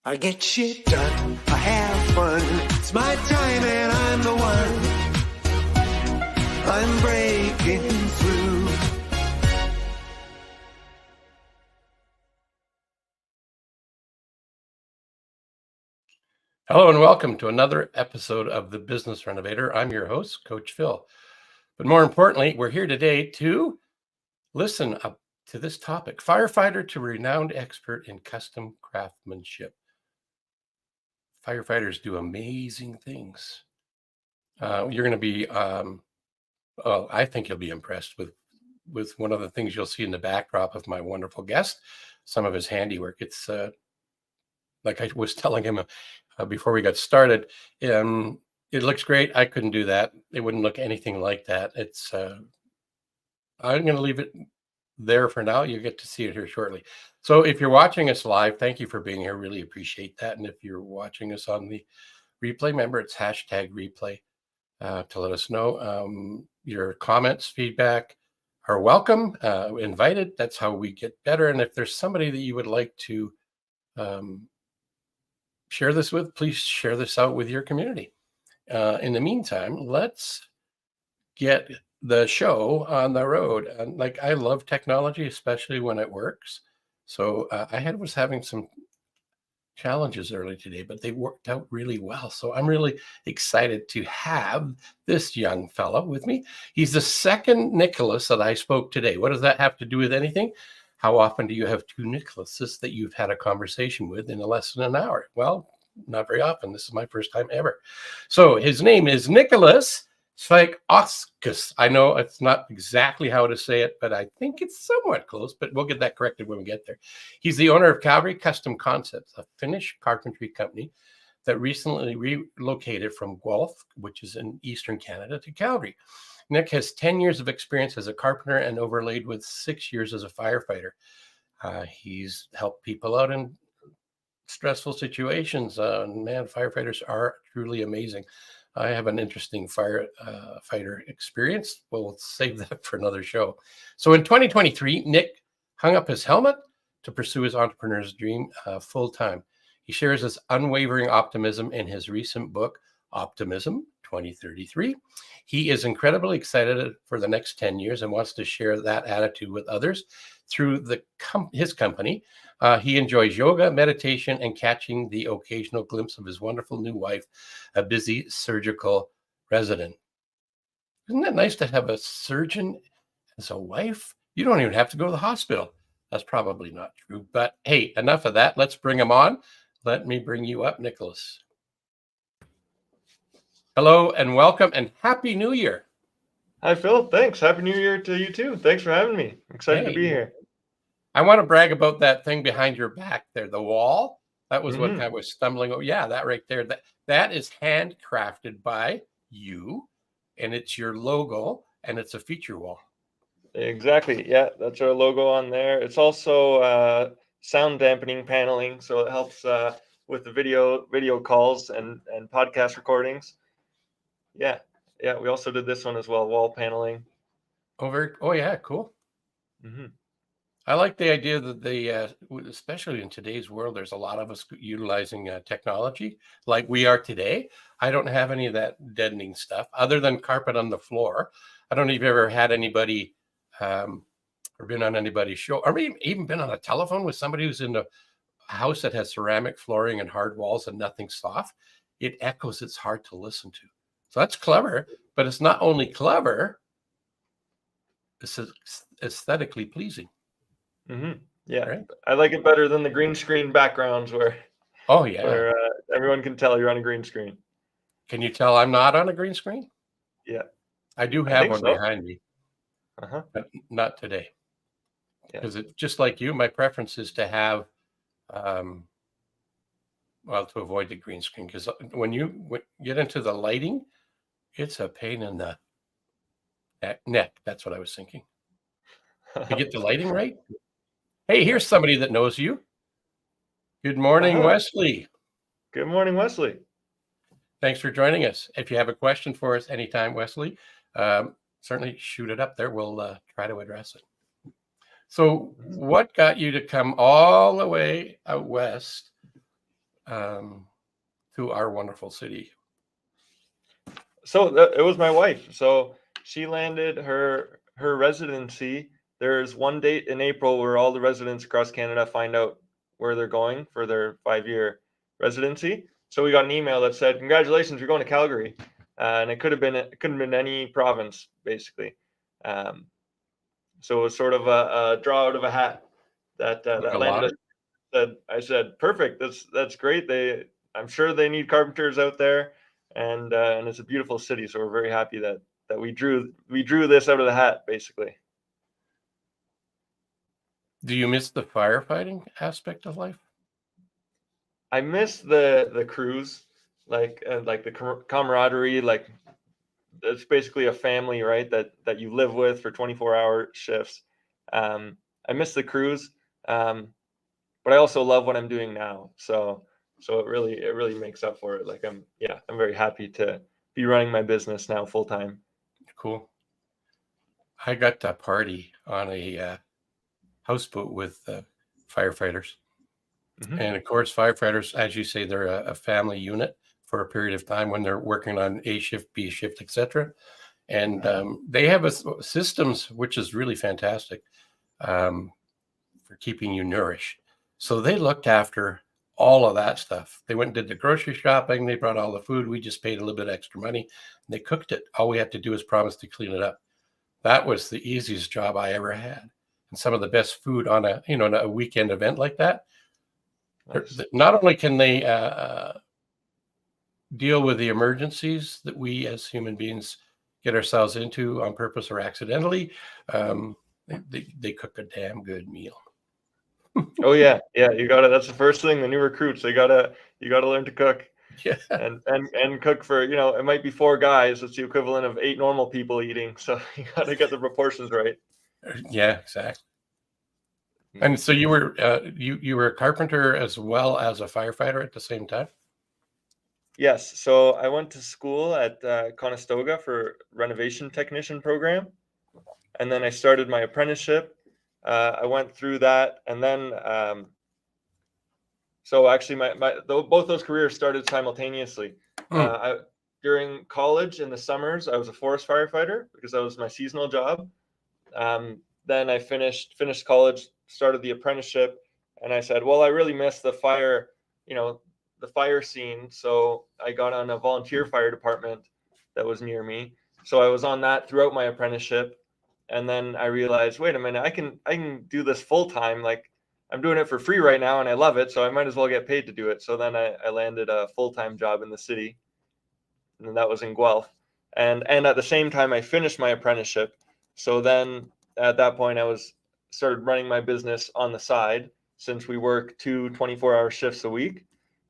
I get shit done, I have fun, it's my time and I'm the one. I'm breaking through. Hello and welcome to another episode of the Business Renovator. I'm your host, Coach Phil. But more importantly, we're here today to listen up to this topic, firefighter to renowned expert in custom craftsmanship. Firefighters do amazing things. You're going to be, I think you'll be impressed with one of the things you'll see in the backdrop of my wonderful guest, some of his handiwork. It's like I was telling him before we got started, it looks great. I couldn't do that. It wouldn't look anything like that. It's I'm going to leave it there for now. You get to see it here shortly. So if you're watching us live, thank you for being here. Really appreciate that. And if you're watching us on the replay, remember it's #replay to let us know. Your comments, feedback are welcome, invited. That's how we get better. And if there's somebody that you would like to share this with, please share this out with your community. In the meantime, let's get the show on the road. And like, I love technology, especially when it works. So I was having some challenges early today, but they worked out really well. So I'm really excited to have this young fellow with me. He's the second Nicholas that I spoke today. What does that have to do with anything? How often do you have two Nicholases that you've had a conversation with in less than an hour? Well, not very often. This is my first time ever. So his name is Nicholas Svaikauskas. I know it's not exactly how to say it, but I think it's somewhat close, but we'll get that corrected when we get there. He's the owner of Calgary Custom Concepts, a Finnish carpentry company that recently relocated from Guelph, which is in Eastern Canada, to Calgary. Nick has 10 years of experience as a carpenter and overlaid with 6 years as a firefighter. He's helped people out in stressful situations. Man, firefighters are truly amazing. I have an interesting firefighter experience. We'll save that for another show. So in 2023, Nick hung up his helmet to pursue his entrepreneur's dream full time. He shares his unwavering optimism in his recent book, Optimism 2033. He is incredibly excited for the next 10 years and wants to share that attitude with others through his company. He enjoys yoga, meditation, and catching the occasional glimpse of his wonderful new wife, a busy surgical resident. Isn't that nice to have a surgeon as a wife? You don't even have to go to the hospital. That's probably not true. But hey, enough of that. Let's bring him on. Let me bring you up, Nicholas. Hello and welcome and Happy New Year. Hi, Phil. Thanks. Happy New Year to you too. Thanks for having me. Excited to be here. I want to brag about that thing behind your back there, the wall. That was what I was stumbling over. Yeah, that right there. That is handcrafted by you, and it's your logo, and it's a feature wall. Exactly. Yeah, that's our logo on there. It's also sound dampening paneling, so it helps with the video calls and podcast recordings. Yeah. We also did this one as well, wall paneling. Oh yeah, cool. Mm-hmm. I like the idea that especially in today's world, there's a lot of us utilizing technology like we are today. I don't have any of that deadening stuff other than carpet on the floor. I don't know if you've ever had anybody or been on anybody's show or even been on a telephone with somebody who's in a house that has ceramic flooring and hard walls and nothing soft. It echoes. It's hard to listen to. So that's clever, but it's not only clever, it's aesthetically pleasing. Mm-hmm. Yeah, right? I like it better than the green screen backgrounds where everyone can tell you're on a green screen. Can you tell I'm not on a green screen? Yeah, I do have one behind me, but not today. Because it's just like you, my preference is to have, to avoid the green screen. Because when you get into the lighting, it's a pain in the neck. That's what I was thinking. To get the lighting right. Hey, here's somebody that knows you. Good morning, Wesley. Good morning, Wesley. Thanks for joining us. If you have a question for us anytime, Wesley, certainly shoot it up there. We'll try to address it. So what got you to come all the way out west to our wonderful city? So it was my wife. So she landed her residency. There's one date in April where all the residents across Canada find out where they're going for their 5-year residency. So we got an email that said, "Congratulations, you're going to Calgary," and it couldn't have been any province basically. Um, so it was sort of a draw out of a hat Like that a landed. lottery? I said, perfect. That's great. I'm sure they need carpenters out there, and it's a beautiful city. So we're very happy that we drew this out of the hat, basically. Do you miss the firefighting aspect of life? I miss the crews, like the camaraderie. Like it's basically a family, right? That you live with for 24-hour shifts. I miss the crews, but I also love what I'm doing now. So it really makes up for it. Like I'm very happy to be running my business now full time. Cool. I got to party on a houseboat with firefighters. Mhm. And of course, firefighters, as you say, they're a family unit for a period of time when they're working on A shift, B shift, etc. And they have systems which is really fantastic um, for keeping you nourished. So they looked after all of that stuff. They went and did the grocery shopping. They brought all the food. We just paid a little bit extra money. And they cooked it. All we had to do was promise to clean it up. That was the easiest job I ever had. And some of the best food on a weekend event like that. Nice. Not only can they deal with the emergencies that we as human beings get ourselves into on purpose or accidentally, um, they cook a damn good meal. Oh yeah, yeah. You gotta. That's the first thing. The new recruits, you gotta learn to cook, Yeah, and cook for it might be 4 guys. It's the equivalent of 8 normal people eating. So you gotta get the proportions right. yeah, exactly. Mhm. And so you were you were a carpenter as well as a firefighter at the same time. Yes. So I went to school at Conestoga for renovation technician program, and then I started my apprenticeship. I went through that, and then so actually both those careers started simultaneously. Hmm. During college in the summers, I was a forest firefighter because that was my seasonal job. Then I finished college, started the apprenticeship, and I said, well, I really miss you know, the fire scene. So I got on a volunteer fire department that was near me. So I was on that throughout my apprenticeship, and then I realized, wait a minute, I can do this full time. Like I'm doing it for free right now, and I love it, so I might as well get paid to do it. So then I landed a full time job in the city, and that was in Guelph. And at the same time, I finished my apprenticeship. So then at that point, I started running my business on the side. Since we work 24-hour shifts a week,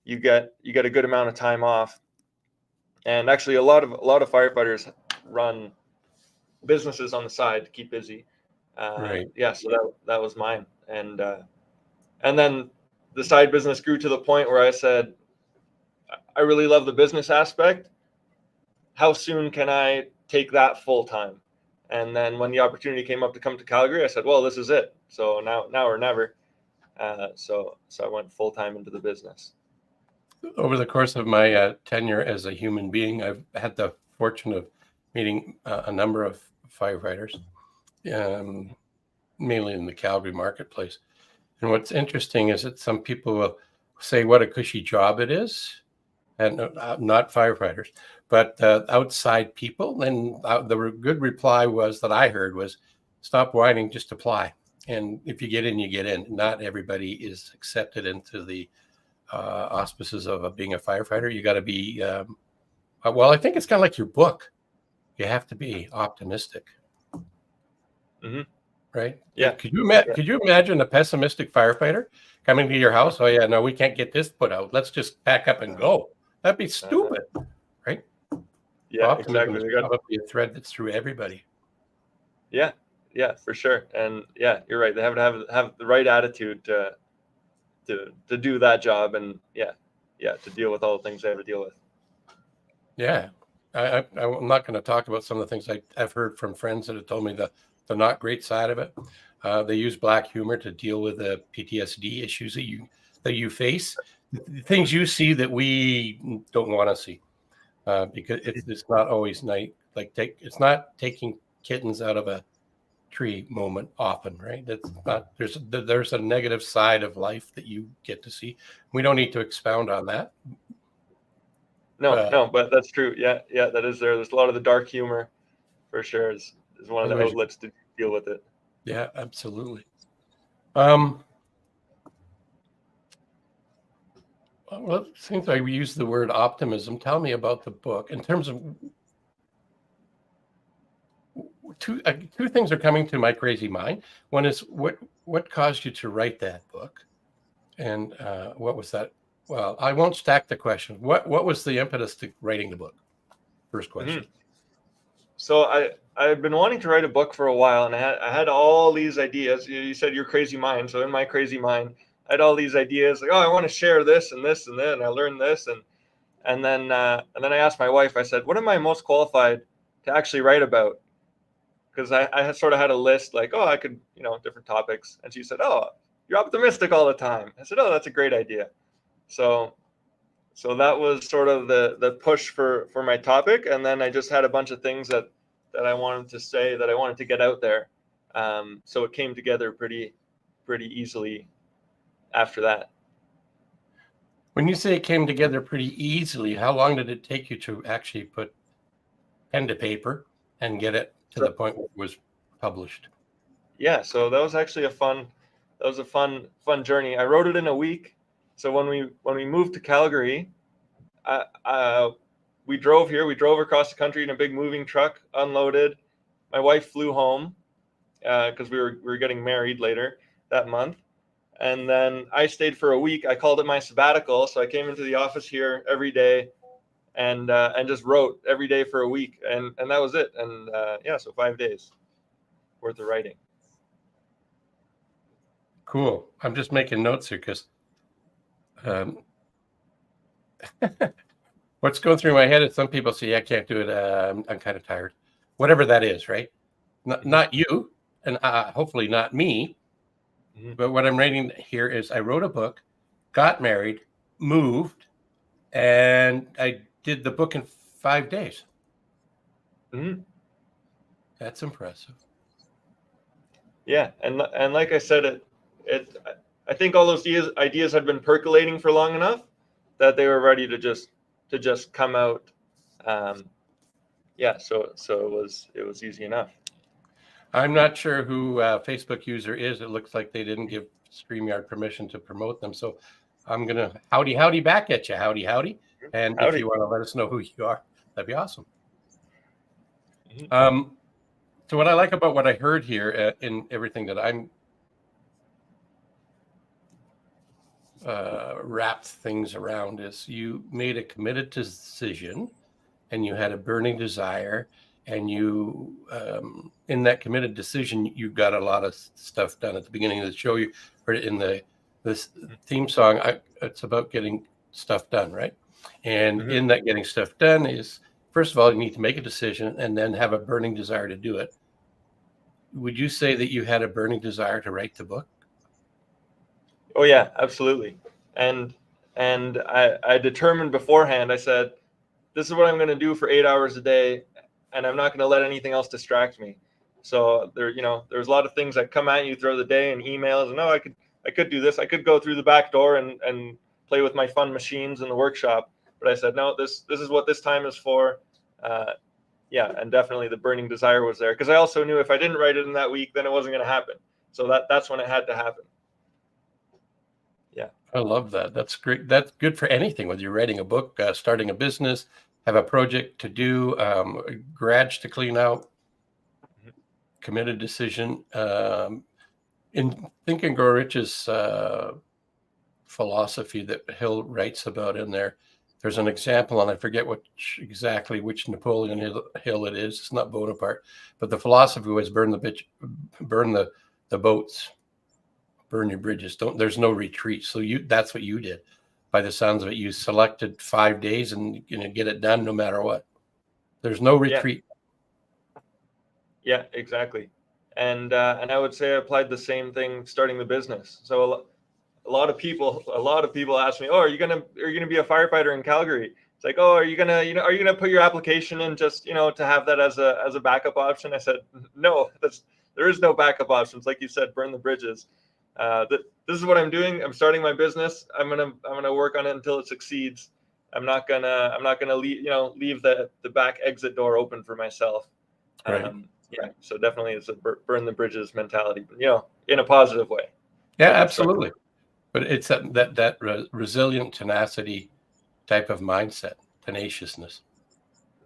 you get a good amount of time off. And actually, a lot of firefighters run businesses on the side to keep busy. Right. Yeah, so that was mine. And then the side business grew to the point where I said, I really love the business aspect. How soon can I take that full time? And then when the opportunity came up to come to Calgary, I said, well, this is it. So now or never. So I went full time into the business. Over the course of my tenure as a human being, I've had the fortune of meeting a number of firefighters, um, mainly in the Calgary marketplace. And what's interesting is that some people will say what a cushy job it is, and not firefighters, but outside people. And the good reply was that I heard was, "Stop whining, just apply. And if you get in, you get in. Not everybody is accepted into the auspices of being a firefighter. You got to be, well, I think it's kind of like your book. You have to be optimistic, Hmm. right? Yeah. Could you imagine a pessimistic firefighter coming to your house? Oh yeah, no, we can't get this put out. Let's just pack up and go. That'd be Uh-huh. stupid, right? So Yeah, optimism exactly. is We got probably a thread that's through everybody. Yeah, yeah, for sure. And yeah, you're right. They have to have the right attitude to do that job, and yeah, to deal with all the things they have to deal with. Yeah, I'm not going to talk about some of the things I've heard from friends that have told me the not great side of it. They use black humor to deal with the PTSD issues that you face. the things you see that we don't want to see, because it's not always nice. Like it's not taking kittens out of a tree moment often, right? That's not, there's a negative side of life that you get to see. We don't need to expound on that. No, but that's true. Yeah, that is there. There's a lot of the dark humor, for sure. Is one of the outlets to deal with it. Yeah, absolutely. Well, it seems like we use the word optimism. Tell me about the book in terms of two things are coming to my crazy mind. One is what caused you to write that book, and what was that? Well, I won't stack the question. What was the impetus to writing the book? First question. Mm-hmm. So I've been wanting to write a book for a while, and I had all these ideas. You said your crazy mind, so in my crazy mind, I had all these ideas like, oh, I want to share this and this and then, and I learned this, and then I asked my wife. I said, what am I most qualified to actually write about? Because I had sort of had a list like, oh, I could, different topics, and she said, oh, you're optimistic all the time. I said, oh, that's a great idea. So that was sort of the push for my topic, and then I just had a bunch of things that I wanted to say, that I wanted to get out there. So it came together pretty easily after that. When you say it came together pretty easily, how long did it take you to actually put pen to paper and get it to the point where it was published? Yeah, so that was actually a fun journey. I wrote it in a week. So when we moved to Calgary, we drove here. We drove across the country in a big moving truck, unloaded. My wife flew home because we were getting married later that month, and then I stayed for a week. I called it my sabbatical. So I came into the office here every day, and just wrote every day for a week, and that was it. And so 5 days worth of writing. Cool. I'm just making notes here because what's going through my head is some people say, I can't do it. I'm kind of tired. Whatever that is, right? Not you, and hopefully not me. Mm-hmm. But what I'm writing here is I wrote a book, got married, moved, and I did the book in 5 days. Mm-hmm. That's impressive. Yeah, and like I said, I think all those ideas had been percolating for long enough that they were ready to just come out. So it was easy enough. I'm not sure who Facebook user is. It looks like they didn't give StreamYard permission to promote them. So I'm going to howdy back at you. Howdy. And howdy. If you want to let us know who you are, that'd be awesome. Mm-hmm. So what I like about what I heard here in everything that I'm wrapped things around is you made a committed decision and you had a burning desire, and you in that committed decision you got a lot of stuff done. At the beginning of the show, you heard it in this theme song. It's about getting stuff done, right? And mm-hmm. in that getting stuff done is, first of all, you need to make a decision and then have a burning desire to do it. Would you say that you had a burning desire to write the book? Oh yeah, absolutely. And I determined beforehand. I said, this is what I'm going to do for 8 hours a day, and I'm not going to let anything else distract me. So there's a lot of things that come at you throughout the day and emails, and I could do this. I could go through the back door and play with my fun machines in the workshop. But I said, no, this is what this time is for. And definitely the burning desire was there, because I also knew if I didn't write it in that week, then it wasn't going to happen. So that's when it had to happen. Yeah. I love that. That's great. That's good for anything, whether you're writing a book, starting a business, have a project to do, a garage to clean out, committed decision. In Think and Grow Rich's philosophy that Hill writes about in there, there's an example, and I forget exactly which Napoleon Hill it is. It's not Bonaparte, but the philosophy was burn the boats, burn your bridges. There's no retreat. So that's what you did. By the sounds of it, you selected 5 days and get it done no matter what. There's no retreat. Yeah, exactly. And I would say I applied the same thing starting the business. So a lot of people ask me, oh, are you gonna be a firefighter in Calgary? It's like, oh, are you gonna put your application in just, to have that as a backup option? I said, no, there is no backup options. Like you said, burn the bridges. This is what I'm doing. I'm starting my business. I'm gonna work on it until it succeeds. I'm not gonna leave the back exit door open for myself. Right. Yeah. So definitely it's a burn the bridges mentality, but in a positive way. Yeah, absolutely. But it's that resilient tenacity type of mindset, tenaciousness.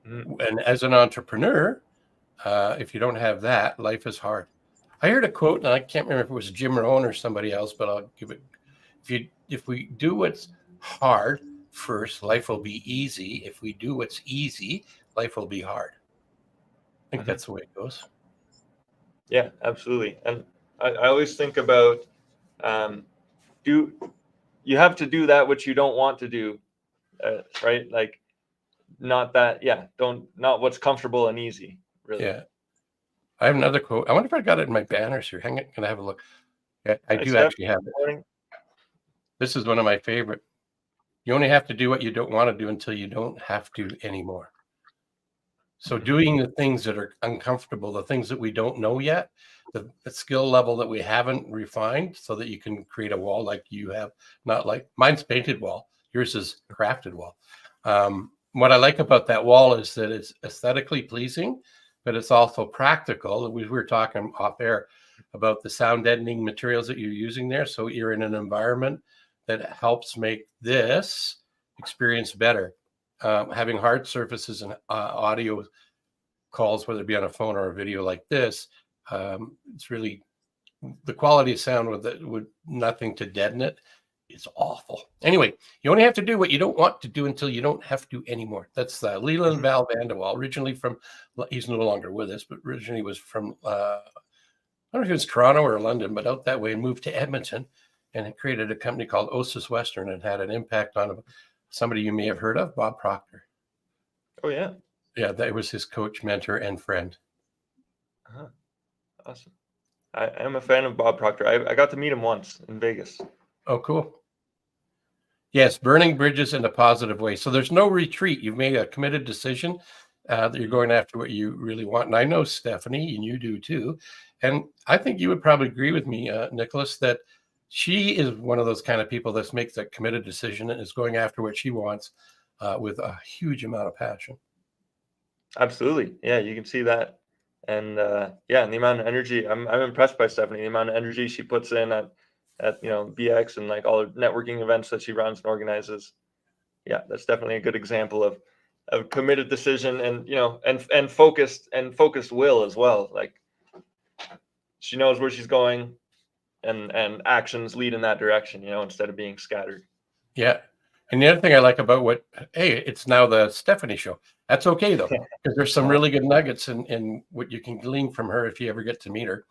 Mhm. And as an entrepreneur, if you don't have that, life is hard. I heard a quote, and I can't remember if it was Jim Rohn or somebody else, but I'll give it. If we do what's hard first, life will be easy. If we do what's easy, life will be hard. I think that's the way it goes. Yeah, absolutely. And I always think about you have to do that which you don't want to do, right? Like not what's comfortable and easy, really. Yeah. I have another quote. I wonder if I got it in my banners here. Hang on, can I have a look? Yeah, I do actually have it. This is one of my favorite. You only have to do what you don't want to do until you don't have to anymore. So doing the things that are uncomfortable, the things that we don't know yet, the skill level that we haven't refined, so that you can create a wall like you have, not like mine's painted wall. Yours is crafted wall. What I like about that wall is that it's aesthetically pleasing, but it's also practical. We were talking off air about the sound deadening materials that you're using there. So you're in an environment that helps make this experience better. Having hard surfaces and audio calls, whether it be on a phone or a video like this, it's really the quality of sound with nothing to deaden it is awful. Anyway, you only have to do what you don't want to do until you don't have to anymore. That's Leland Val Vanderwall, originally from, he's no longer with us, but originally was from, I don't know if it was Toronto or London, but out that way, and moved to Edmonton and it created a company called Osis Western and had an impact on somebody you may have heard of, Bob Proctor. Oh, yeah. Yeah, that was his coach, mentor, and friend. Awesome. I am a fan of Bob Proctor. I got to meet him once in Vegas. Oh, cool. Yes, burning bridges in a positive way. So there's no retreat. You've made a committed decision that you're going after what you really want. And I know Stephanie, and you do too. And I think you would probably agree with me, Nicholas, that she is one of those kind of people that makes a committed decision and is going after what she wants with a huge amount of passion. Absolutely. Yeah, you can see that. And and the amount of energy, I'm impressed by Stephanie, the amount of energy she puts in at BX and like all the networking events that she runs and organizes. Yeah, that's definitely a good example of committed decision and and focused will as well. Like she knows where she's going and actions lead in that direction, instead of being scattered. Yeah. And the other thing I like about it's now the Stephanie show. That's okay though, because there's some really good nuggets in what you can glean from her if you ever get to meet her.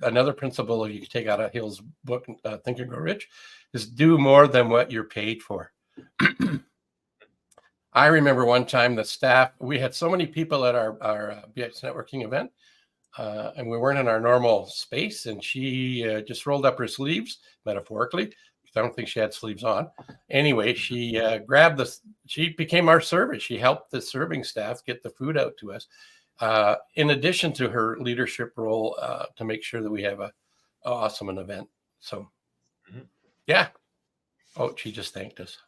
Another principle you can take out of Hill's book, Think and Grow Rich, is do more than what you're paid for. I remember one time the staff, we had so many people at our BX networking event, and we weren't in our normal space, and she just rolled up her sleeves, metaphorically. I don't think she had sleeves on. Anyway, she she became our server. She helped the serving staff get the food out to us, in addition to her leadership role to make sure that we have a awesome an event. So, yeah. Oh, she just thanked us.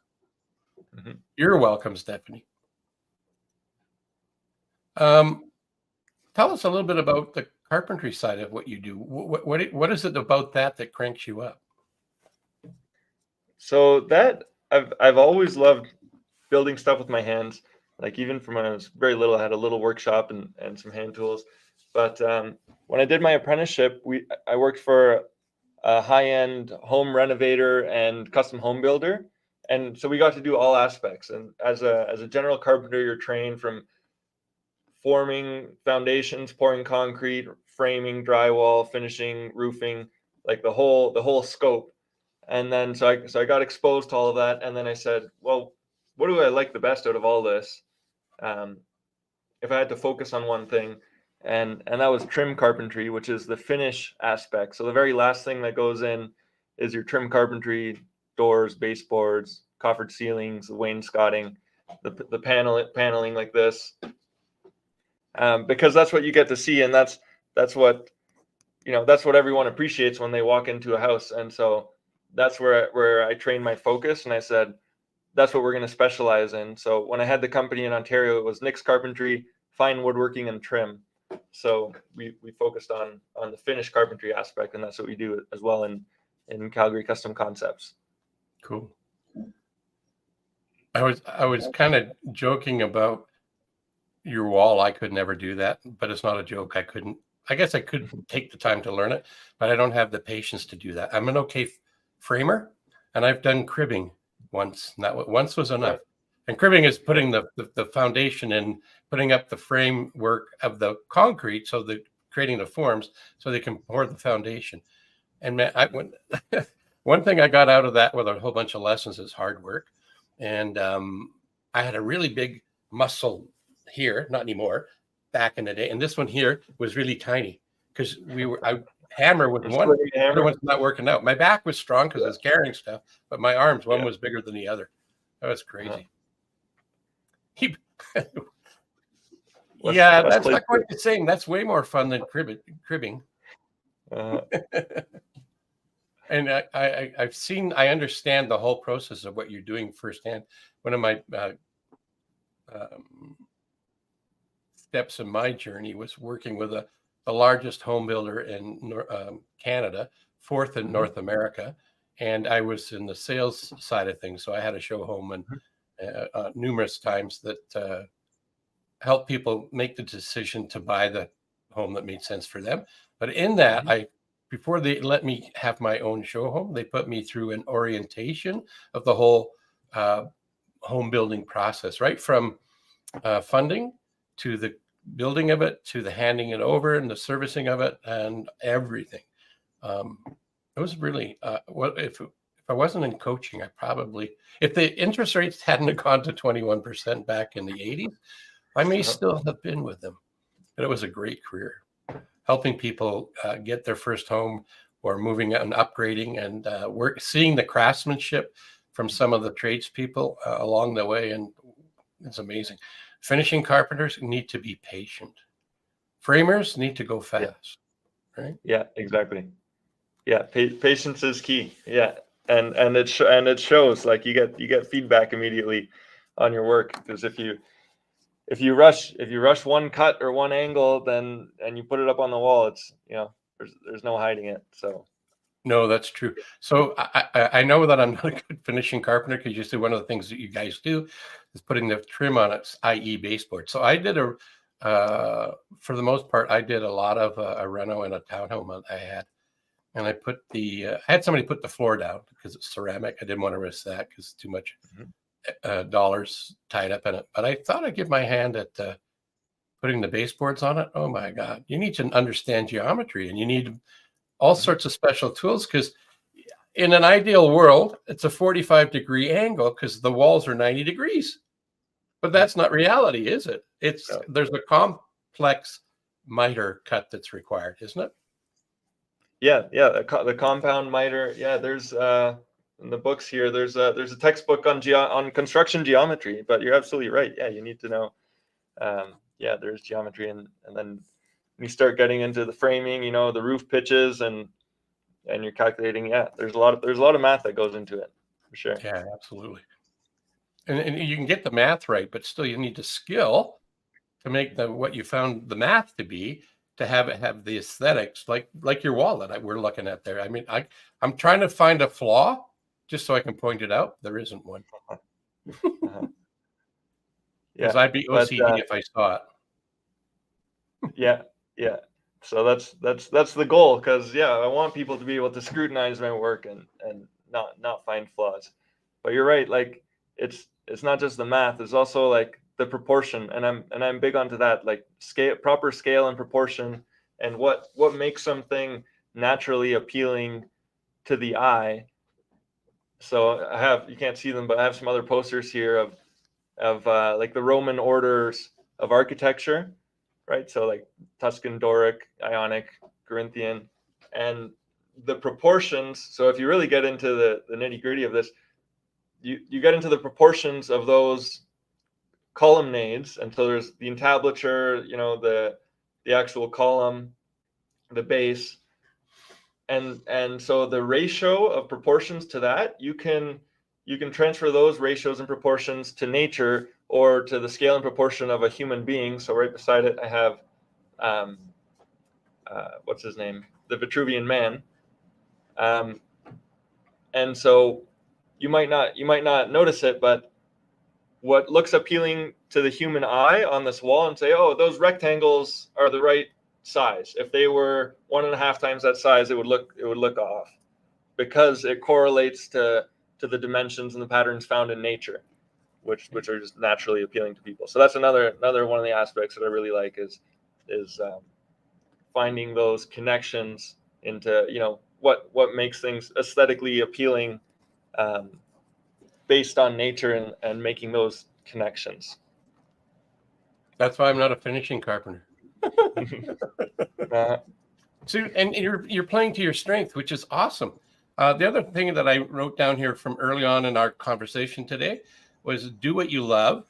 You're welcome, Stephanie. Tell us a little bit about the carpentry side of what you do. What is it about that cranks you up? So that I've always loved building stuff with my hands. Like even from when I was very little, I had a little workshop and some hand tools. But when I did my apprenticeship, I worked for a high-end home renovator and custom home builder. And so we got to do all aspects. And as a general carpenter, you're trained from forming foundations, pouring concrete, framing, drywall, finishing, roofing, like the whole scope. And then so I got exposed to all of that, and then I said, well, what do I like the best out of all this? If I had to focus on one thing, and that was trim carpentry, which is the finish aspect. So the very last thing that goes in is your trim carpentry, doors, baseboards, coffered ceilings, the wainscoting, the paneling like this, because that's what you get to see, and that's what that's what everyone appreciates when they walk into a house. And so that's where I trained my focus, and I said that's what we're going to specialize in. So when I had the company in Ontario, it was Nick's Carpentry, fine woodworking, and trim. So we focused on the finished carpentry aspect, and that's what we do as well in Calgary Custom Concepts. Cool. I was kind of joking about your wall. I could never do that, but it's not a joke. I guess I could take the time to learn it, but I don't have the patience to do that. I'm an okay framer, and I've done cribbing once. And that once was enough. And cribbing is putting the foundation in, putting up the framework of the concrete, so creating the forms so they can pour the foundation. And man, one thing I got out of that with a whole bunch of lessons is hard work. And I had a really big muscle here, not anymore, back in the day. And this one here was really tiny because I hammer with one, the other one's not working out. My back was strong because I was carrying stuff, but my arms, one was bigger than the other. That was crazy. Yeah, that's not quite the same. That's way more fun than cribbing. And I understand the whole process of what you're doing firsthand. One of my steps in my journey was working with the largest home builder in Canada, fourth in North America. And I was in the sales side of things. So I had to show home and numerous times that help people make the decision to buy the home that made sense for them. But in that, before they let me have my own show home, they put me through an orientation of the whole home building process, right from funding to the building of it, to the handing it over and the servicing of it and everything. It was really, if I wasn't in coaching, I probably, if the interest rates hadn't gone to 21% back in the 80s, I may still have been with them. But it was a great career, helping people get their first home or moving and upgrading, and seeing the craftsmanship from some of the tradespeople along the way. And it's amazing. Finishing carpenters need to be patient. Framers need to go fast, right? Yeah, exactly. Yeah, patience is key. Yeah, and it shows. Like you get feedback immediately on your work, because if you rush one cut or one angle, then and you put it up on the wall, it's there's no hiding it. So no, that's true. So I know that I'm not a good finishing carpenter, because you see one of the things that you guys do is putting the trim on it, i.e. baseboard. So I did for the most part, I did a lot of a reno in a townhome I had. And I had somebody put the floor down because it's ceramic. I didn't want to risk that because too much dollars tied up in it. But I thought I'd give my hand at putting the baseboards on it. Oh my God. You need to understand geometry, and you need all sorts of special tools, because in an ideal world, it's a 45-degree angle because the walls are 90 degrees. But that's not reality, is it? There's a complex miter cut that's required, isn't it? Yeah, the compound miter. Yeah, there's in the books here. There's a textbook on construction geometry. But you're absolutely right. Yeah, you need to know. There's geometry, and then you start getting into the framing. The roof pitches, and you're calculating. Yeah, there's a lot of math that goes into it, for sure. Yeah, absolutely. And you can get the math right, but still you need the skill to make what you found the math to be, to have the aesthetics, like your wall that we're looking at there. I mean, I'm trying to find a flaw just so I can point it out. There isn't one. Because I'd be OCD if I saw it. Yeah. So that's the goal, because I want people to be able to scrutinize my work and not find flaws. But you're right. Like it's not just the math. It's also like the proportion, and I'm big onto that, like proper scale and proportion, and what makes something naturally appealing to the eye. So you can't see them, but I have some other posters here of like the Roman orders of architecture, right? So like Tuscan, Doric, Ionic, Corinthian, and the proportions. So if you really get into the nitty gritty of this, you get into the proportions of those colonnades. And so there's the entablature, the actual column, the base, and so the ratio of proportions to that, you can transfer those ratios and proportions to nature, or to the scale and proportion of a human being. So right beside it, I have what's his name, the Vitruvian Man, and so you might not notice it, but what looks appealing to the human eye on this wall, and say, oh, those rectangles are the right size. If they were 1.5 times that size, it would look off, because it correlates to the dimensions and the patterns found in nature, which are just naturally appealing to people. So that's another one of the aspects that I really like, is finding those connections into what makes things aesthetically appealing, based on nature, and making those connections. That's why I'm not a finishing carpenter. uh, So, and you're playing to your strength, which is awesome. The other thing that I wrote down here from early on in our conversation today was do what you love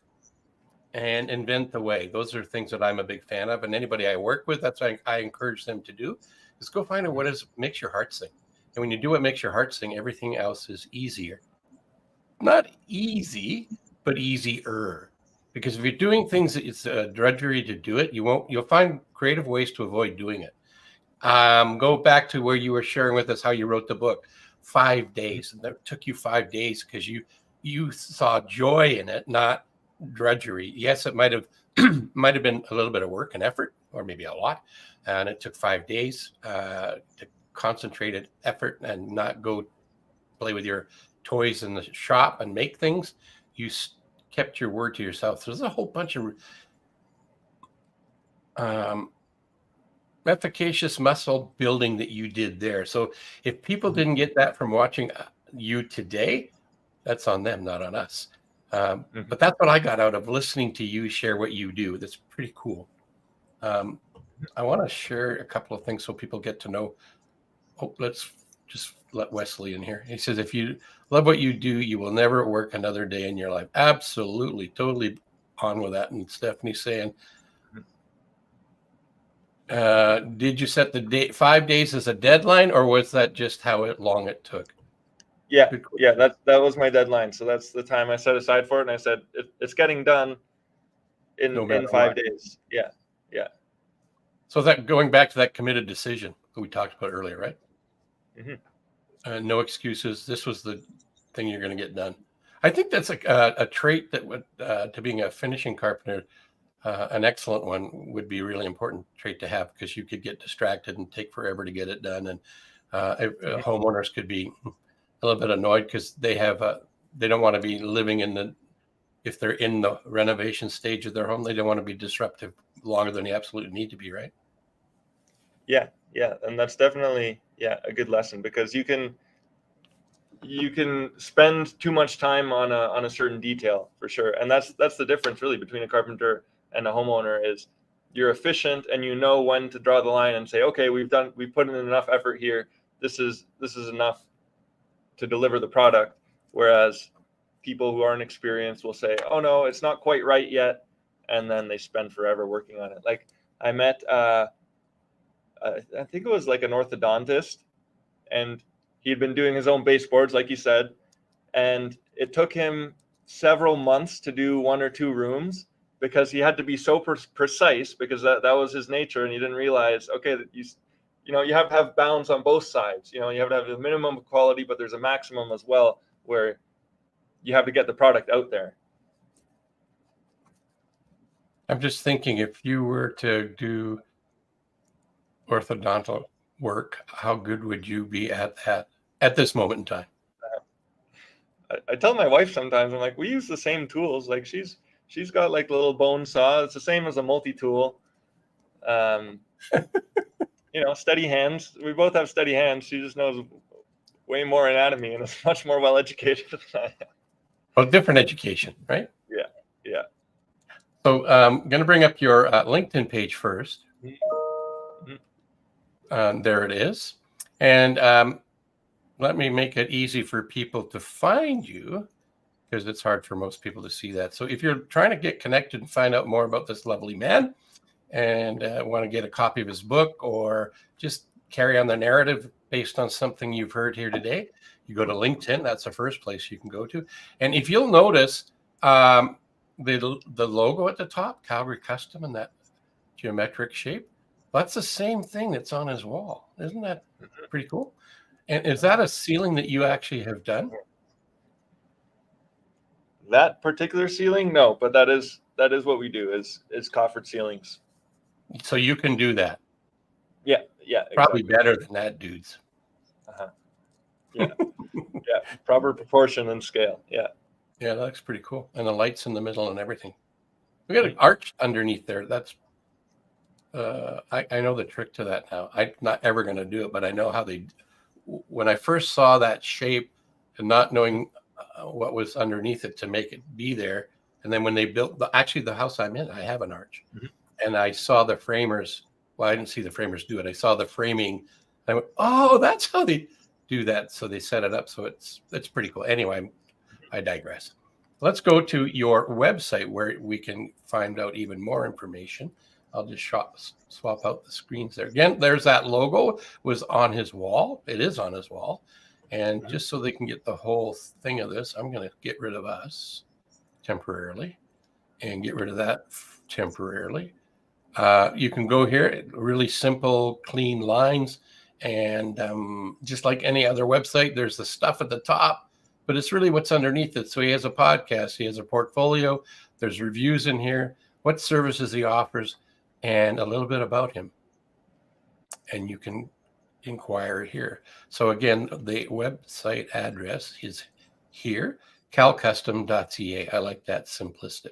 and invent the way. Those are things that I'm a big fan of, and anybody I work with, that's what I encourage them to do, is go find out what makes your heart sing. And when you do what makes your heart sing, everything else is easier. Not easy, but easier. Because if you're doing things that it's a drudgery to do it, you'll find creative ways to avoid doing it. Go back to where you were sharing with us how you wrote the book. 5 days. And that took you 5 days because you saw joy in it, not drudgery. Yes, it might have been a little bit of work and effort, or maybe a lot. And it took 5 days to concentrated effort and not go play with your toys in the shop and make things. You kept your word to yourself. So there's a whole bunch of efficacious muscle building that you did there. So if people didn't get that from watching you today, that's on them, not on us. But that's what I got out of listening to you share what you do. That's pretty cool. I want to share a couple of things so people get to know. Oh, let's just let Wesley in here. He says, if you love what you do, you will never work another day in your life. Absolutely. Totally on with that. And Stephanie's saying, did you set the date 5 days as a deadline, or was that just how long it took? Yeah, that was my deadline. So that's the time I set aside for it. And I said, it's getting done in 5 days. Yeah. So that going back to that committed decision that we talked about earlier, right? Mm-hmm. No excuses. This was the thing you're going to get done. I think that's a trait that would, to being a finishing carpenter, an excellent one, would be a really important trait to have, because you could get distracted and take forever to get it done. And homeowners could be a little bit annoyed because they don't want to be living if they're in the renovation stage of their home, they don't want to be disruptive longer than they absolutely need to be, right? Yeah. And that's definitely, a good lesson, because you can spend too much time on a certain detail, for sure. And that's the difference really between a carpenter and a homeowner, is you're efficient and you know when to draw the line and say, okay, we've put in enough effort here. This is enough to deliver the product. Whereas people who aren't experienced will say, oh no, it's not quite right yet. And then they spend forever working on it. Like I met, I think it was like an orthodontist, and he'd been doing his own baseboards, like you said. And it took him several months to do 1 or 2 rooms, because he had to be so precise, because that was his nature. And he didn't realize, okay, that you have to have bounds on both sides. You have to have the minimum of quality, but there's a maximum as well, where you have to get the product out there. I'm just thinking, if you were to do orthodontal work, how good would you be at that at this moment in time? I tell my wife sometimes, I'm like, we use the same tools. Like she's got like the little bone saw. It's the same as a multi-tool. Steady hands. We both have steady hands. She just knows way more anatomy and is much more well-educated than I am. Well, different education, right? Yeah. So I'm going to bring up your LinkedIn page first. There it is. And let me make it easy for people to find you, because it's hard for most people to see that. So if you're trying to get connected and find out more about this lovely man and want to get a copy of his book or just carry on the narrative based on something you've heard here today, you go to LinkedIn. That's the first place you can go to. And if you'll notice the logo at the top, Calgary Custom, and that geometric shape, that's the same thing that's on his wall. Isn't that pretty cool? And is that a ceiling that you actually have done? That particular ceiling, no, but that is what we do is coffered ceilings. So you can do that. Yeah, Probably exactly. better than that, dudes. Yeah, yeah, proper proportion and scale. Yeah, that looks pretty cool. And the lights in the middle and everything. We got an arch underneath there. That's I know the trick to that now. I'm not ever going to do it, but I know how they. When I first saw that shape and not knowing what was underneath it to make it be there, and then when they built the house I'm in, I have an arch, and I saw the framers. Well, I didn't see the framers do it. I saw the framing. I went, oh, that's how they do that. So they set it up. So it's pretty cool. Anyway, I digress. Let's go to your website where we can find out even more information. I'll just swap out the screens there. Again, there's that logo was on his wall. It is on his wall. And just so they can get the whole thing of this, I'm going to get rid of us temporarily and get rid of that temporarily. You can go here, really simple, clean lines. And just like any other website, there's the stuff at the top, but it's really what's underneath it. So he has a podcast, he has a portfolio, there's reviews in here, what services he offers, and a little bit about him. And you can inquire here. So again, the website address is here, calcustom.ca. I like that simplistic.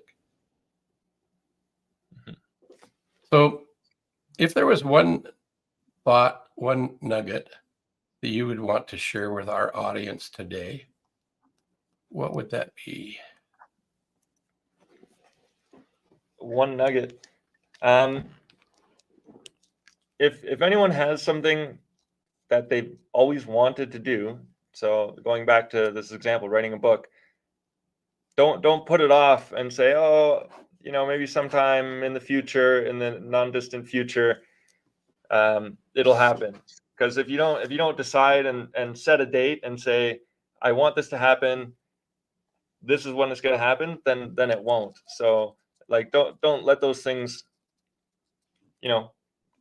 So if there was one thought, one nugget that you would want to share with our audience today, what would that be? One nugget. If anyone has something that they've always wanted to do, so going back to this example, writing a book, don't put it off and say, oh, maybe sometime in the future, in the non-distant future, it'll happen. Because if you don't decide and set a date and say, I want this to happen, this is when it's going to happen, then it won't. So like don't let those things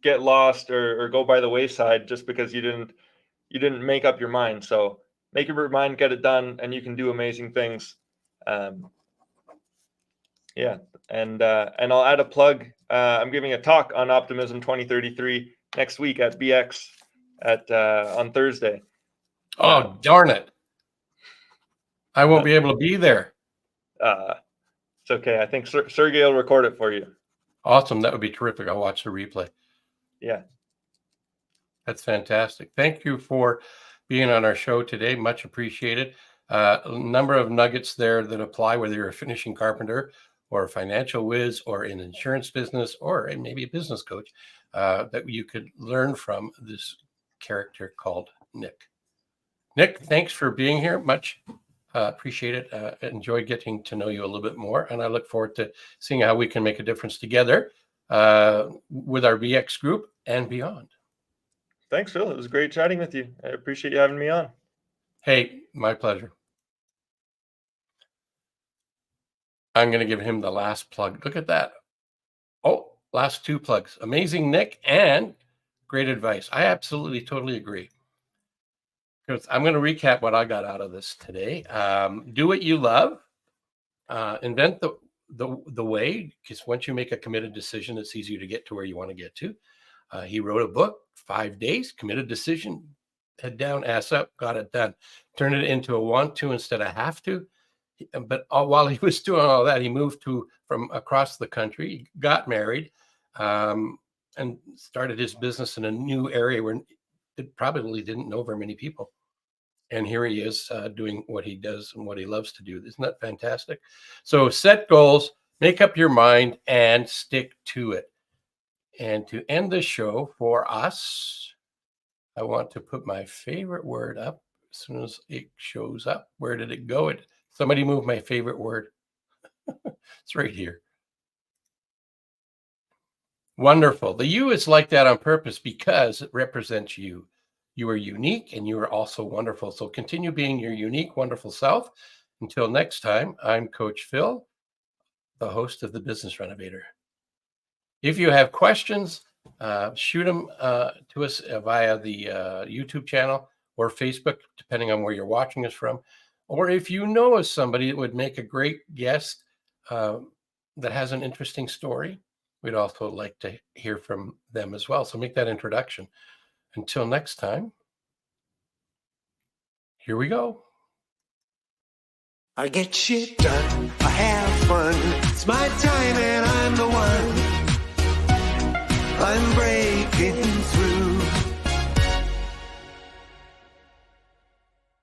get lost or go by the wayside just because you didn't make up your mind. So make up your mind, get it done, and you can do amazing things. Yeah, and I'll add a plug. I'm giving a talk on Optimism 2033 next week at BX on Thursday. Oh, darn it. I won't be able to be there. It's okay. I think Sergey will record it for you. Awesome. That would be terrific. I'll watch the replay. Yeah. That's fantastic. Thank you for being on our show today. Much appreciated. A number of nuggets there that apply, whether you're a finishing carpenter or a financial whiz or an insurance business or maybe a business coach, that you could learn from this character called Nick. Nick, thanks for being here. Much appreciate it. Enjoyed getting to know you a little bit more, and I look forward to seeing how we can make a difference together with our BX group and beyond. Thanks, Phil. It was great chatting with you. I appreciate you having me on. Hey, my pleasure. I'm going to give him the last plug. Look at that. Oh, last two plugs. Amazing, Nick, and great advice. I absolutely, totally agree. Because I'm going to recap what I got out of this today. Do what you love. Invent the way, because once you make a committed decision, it's easier to get to where you want to get to. He wrote a book, 5 days, committed decision, head down, ass up, got it done. Turn it into a want to instead of have to. But while he was doing all that, he moved from across the country, got married, and started his business in a new area where it probably didn't know very many people. And here he is doing what he does and what he loves to do. Isn't that fantastic? So set goals, make up your mind, and stick to it. And to end the show for us, I want to put my favorite word up as soon as it shows up. Where did it go? Somebody move my favorite word. It's right here. Wonderful. The U is like that on purpose because it represents you. You are unique and you are also wonderful. So continue being your unique, wonderful self. Until next time, I'm Coach Phil, the host of the Business Renovator. If you have questions, shoot them to us via the YouTube channel or Facebook, depending on where you're watching us from. Or if you know of somebody that would make a great guest that has an interesting story, we'd also like to hear from them as well. So make that introduction. Until next time, here we go. I get shit done, I have fun. It's my time and I'm the one. I'm brave.